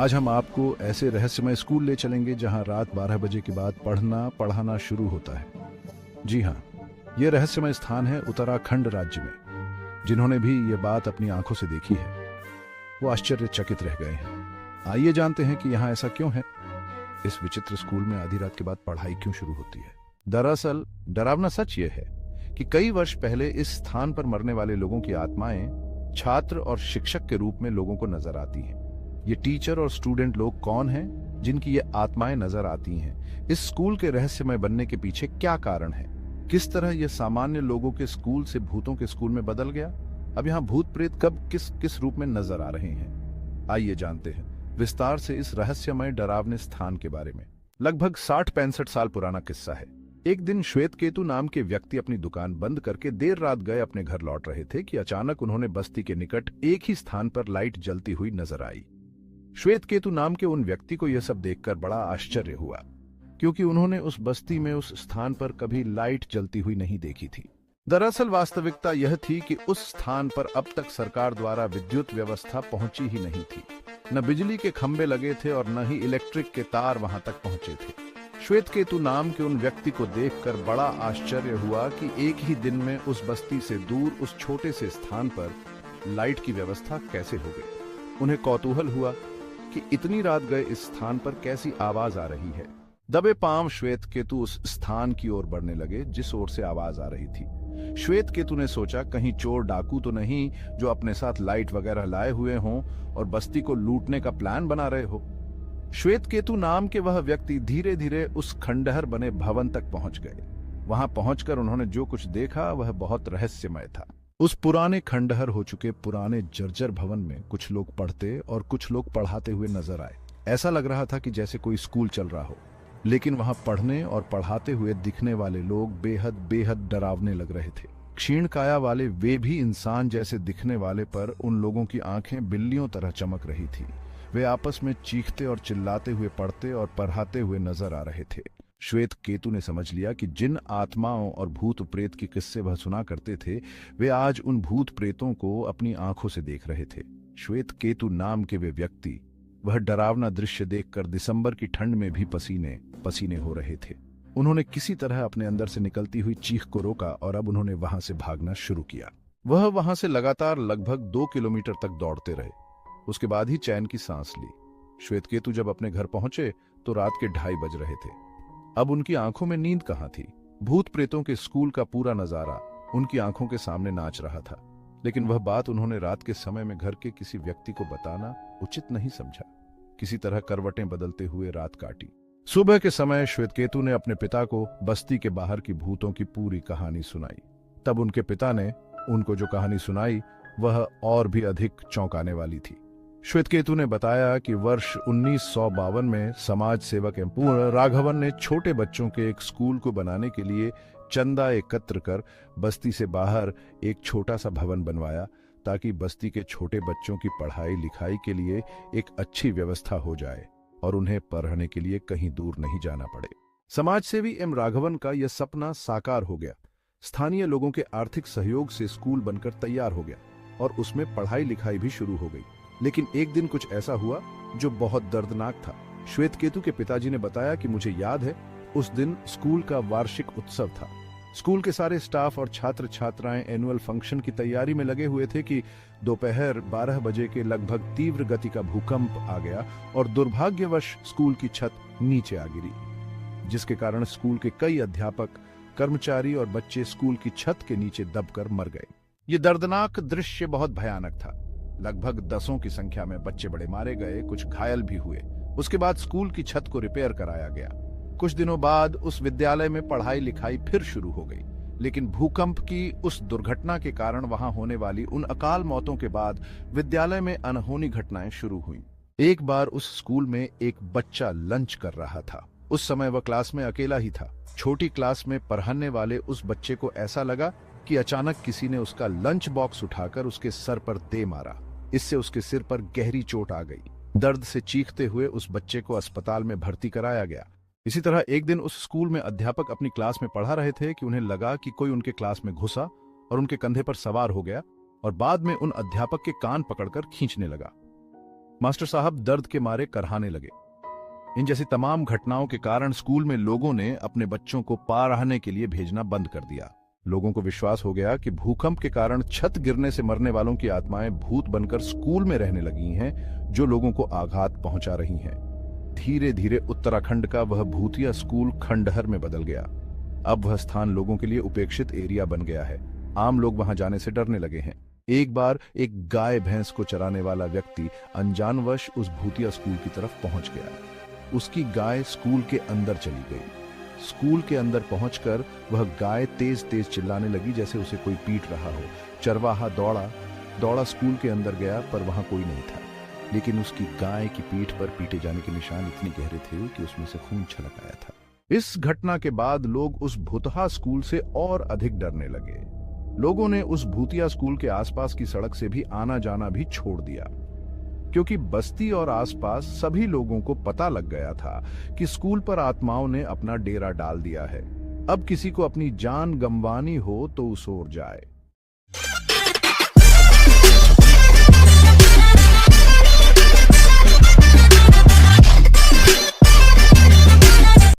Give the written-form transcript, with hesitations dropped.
आज हम आपको ऐसे रहस्यमय स्कूल ले चलेंगे जहां रात 12 बजे के बाद पढ़ना पढ़ाना शुरू होता है। जी हाँ, ये रहस्यमय स्थान है उत्तराखंड राज्य में। जिन्होंने भी ये बात अपनी आंखों से देखी है वो आश्चर्यचकित रह गए हैं। आइए जानते हैं कि यहाँ ऐसा क्यों है। इस विचित्र स्कूल में आधी रात के बाद पढ़ाई क्यों शुरू होती है। दरअसल डरावना सच ये है कि कई वर्ष पहले इस स्थान पर मरने वाले लोगों की आत्माएं छात्र और शिक्षक के रूप में लोगों को नजर आती हैं। ये टीचर और स्टूडेंट लोग कौन हैं जिनकी ये आत्माएं नजर आती हैं? इस स्कूल के रहस्यमय बनने के पीछे क्या कारण है? किस तरह यह सामान्य लोगों के स्कूल से भूतों के स्कूल में बदल गया? अब यहाँ भूत प्रेत कब किस किस रूप में नजर आ रहे हैं? आइए जानते हैं विस्तार से इस रहस्यमय डरावने स्थान के बारे में। लगभग 60-65 साल पुराना किस्सा है। एक दिन श्वेत केतु नाम के व्यक्ति अपनी दुकान बंद करके देर रात गए अपने घर लौट रहे थे कि अचानक उन्होंने बस्ती के निकट एक ही स्थान पर लाइट जलती हुई नजर आई। श्वेत केतु नाम के उन व्यक्ति को यह सब देखकर बड़ा आश्चर्य हुआ, क्योंकि उन्होंने उस बस्ती में उस स्थान पर कभी लाइट जलती हुई नहीं देखी थी। दरअसल वास्तविकता यह थी कि उस स्थान पर अब तक सरकार द्वारा विद्युत व्यवस्था पहुंची ही नहीं थी। न बिजली के खंभे लगे थे और न ही इलेक्ट्रिक के तार वहां तक पहुंचे थे। श्वेत केतु नाम के उन व्यक्ति को देखकर बड़ा आश्चर्य हुआ कि एक ही दिन में उस बस्ती से दूर उस छोटे से स्थान पर लाइट की व्यवस्था कैसे हो गई। उन्हें कौतूहल हुआ कि इतनी रात गए इस स्थान पर कैसी आवाज आ रही है। दबे पांव श्वेत केतु उस स्थान की ओर बढ़ने लगे जिस ओर से आवाज आ रही थी। श्वेत केतु ने सोचा कहीं चोर डाकू तो नहीं जो अपने साथ लाइट वगैरह लाए हुए हों और बस्ती को लूटने का प्लान बना रहे हो। श्वेत केतु नाम के वह व्यक्ति धीरे धीरे उस खंडहर बने भवन तक पहुंच गए। वहां पहुंचकर उन्होंने जो कुछ देखा वह बहुत रहस्यमय था। उस पुराने खंडहर हो चुके पुराने जर्जर भवन में कुछ लोग पढ़ते और कुछ लोग पढ़ाते हुए नजर आए। ऐसा लग रहा था कि जैसे कोई स्कूल चल रहा हो, लेकिन वहां पढ़ने और पढ़ाते हुए दिखने वाले लोग बेहद बेहद डरावने लग रहे थे। क्षीण काया वाले वे भी इंसान जैसे दिखने वाले पर उन लोगों की आंखें बिल्लियों तरह चमक रही थी। वे आपस में चीखते और चिल्लाते हुए पढ़ते और पढ़ाते हुए नजर आ रहे थे। श्वेत केतु ने समझ लिया कि जिन आत्माओं और भूत प्रेत के किस्से वह सुना करते थे वे आज उन भूत प्रेतों को अपनी आंखों से देख रहे थे। श्वेत केतु नाम के वे व्यक्ति वह डरावना दृश्य देखकर दिसंबर की ठंड में भी पसीने पसीने हो रहे थे। उन्होंने किसी तरह अपने अंदर से निकलती हुई चीख को रोका और अब उन्होंने वहां से भागना शुरू किया। वह वहां से लगातार लगभग 2 किलोमीटर तक दौड़ते रहे। उसके बाद ही चैन की सांस ली। श्वेत केतु जब अपने घर पहुंचे तो रात के 2:30 बज रहे थे। अब उनकी आंखों में नींद कहां थी। भूत प्रेतों के स्कूल का पूरा नजारा उनकी आंखों के सामने नाच रहा था, लेकिन वह बात उन्होंने रात के समय में घर के किसी व्यक्ति को बताना उचित नहीं समझा। किसी तरह करवटें बदलते हुए रात काटी। सुबह के समय श्वेत केतु ने अपने पिता को बस्ती के बाहर की भूतों की पूरी कहानी सुनाई। तब उनके पिता ने उनको जो कहानी सुनाई वह और भी अधिक चौंकाने वाली थी। श्वेत केतु ने बताया कि वर्ष 1952 में समाज सेवक एवं राघवन ने छोटे बच्चों के एक स्कूल को बनाने के लिए चंदा एकत्र कर बस्ती से बाहर एक छोटा सा भवन बनवाया ताकि बस्ती के छोटे बच्चों की पढ़ाई लिखाई के लिए एक अच्छी व्यवस्था हो जाए और उन्हें पढ़ने के लिए कहीं दूर नहीं जाना पड़े। समाज सेवी एम राघवन का यह सपना साकार हो गया। स्थानीय लोगों के आर्थिक सहयोग से स्कूल बनकर तैयार हो गया और उसमें पढ़ाई लिखाई भी शुरू हो गई। लेकिन एक दिन कुछ ऐसा हुआ जो बहुत दर्दनाक था। श्वेत केतु के पिताजी ने बताया कि मुझे याद है उस दिन स्कूल का वार्षिक उत्सव था। स्कूल के सारे स्टाफ और छात्र छात्राएं एनुअल फंक्शन की तैयारी में लगे हुए थे कि दोपहर 12 बजे के लगभग तीव्र गति का भूकंप आ गया और दुर्भाग्यवश स्कूल की छत नीचे आ गिरी, जिसके कारण स्कूल के कई अध्यापक, कर्मचारी और बच्चे स्कूल की छत के नीचे दबकर मर गए। ये दर्दनाक दृश्य बहुत भयानक था। लगभग 10 की संख्या में बच्चे बड़े मारे गए, कुछ घायल भी हुए। उसके बाद स्कूल की छत को रिपेयर कराया गया। कुछ दिनों बाद उस विद्यालय में पढ़ाई लिखाई फिर शुरू हो गई, लेकिन भूकंप की उस दुर्घटना के कारण वहां होने वाली उन अकाल मौतों के बाद विद्यालय में अनहोनी घटनाएं शुरू हुईं। एक बार उस स्कूल में एक बच्चा लंच कर रहा था। उस समय वह क्लास में अकेला ही था। छोटी क्लास में पढ़ाने वाले उस बच्चे को ऐसा लगा कि अचानक किसी ने उसका लंच बॉक्स उठाकर उसके सर पर दे मारा। इससे उसके सिर पर गहरी चोट आ गई। दर्द से चीखते हुए उस बच्चे को अस्पताल में भर्ती कराया गया। इसी तरह एक दिन उस स्कूल में अध्यापक अपनी क्लास में पढ़ा रहे थे कि उन्हें लगा कि कोई उनके क्लास में घुसा और उनके कंधे पर सवार हो गया और बाद में उन अध्यापक के कान पकड़कर खींचने लगा। मास्टर साहब दर्द के मारे करहाने लगे। इन जैसी तमाम घटनाओं के कारण स्कूल में लोगों ने अपने बच्चों को पढ़ाने के लिए भेजना बंद कर दिया। लोगों को विश्वास हो गया कि भूकंप के कारण छत गिरने से मरने वालों की आत्माएं भूत बनकर स्कूल में रहने लगी हैं, जो लोगों को आघात पहुंचा रही हैं। धीरे धीरे उत्तराखंड का वह भूतिया स्कूल खंडहर में बदल गया। अब वह स्थान लोगों के लिए उपेक्षित एरिया बन गया है। आम लोग वहां जाने से डरने लगे हैं। एक बार एक गाय भैंस को चराने वाला व्यक्ति अनजानवश उस भूतिया स्कूल की तरफ पहुंच गया। उसकी गाय स्कूल के अंदर चली गई। स्कूल के अंदर पहुंचकर वह गाय तेज तेज चिल्लाने लगी जैसे उसे कोई पीट रहा हो। चरवाहा दौड़ा दौड़ा स्कूल के अंदर गया, पर वहां कोई नहीं था। लेकिन उसकी गाय की पीठ पर पीटे जाने के निशान इतने गहरे थे कि उसमें से खून छलक आया था। इस घटना के बाद लोग उस भुतहा स्कूल से और अधिक डरने लगे। लोगों ने उस भूतिया स्कूल के आसपास की सड़क से भी आना जाना भी छोड़ दिया, क्योंकि बस्ती और आसपास सभी लोगों को पता लग गया था कि स्कूल पर आत्माओं ने अपना डेरा डाल दिया है। अब किसी को अपनी जान गंवानी हो तो उस ओर जाए।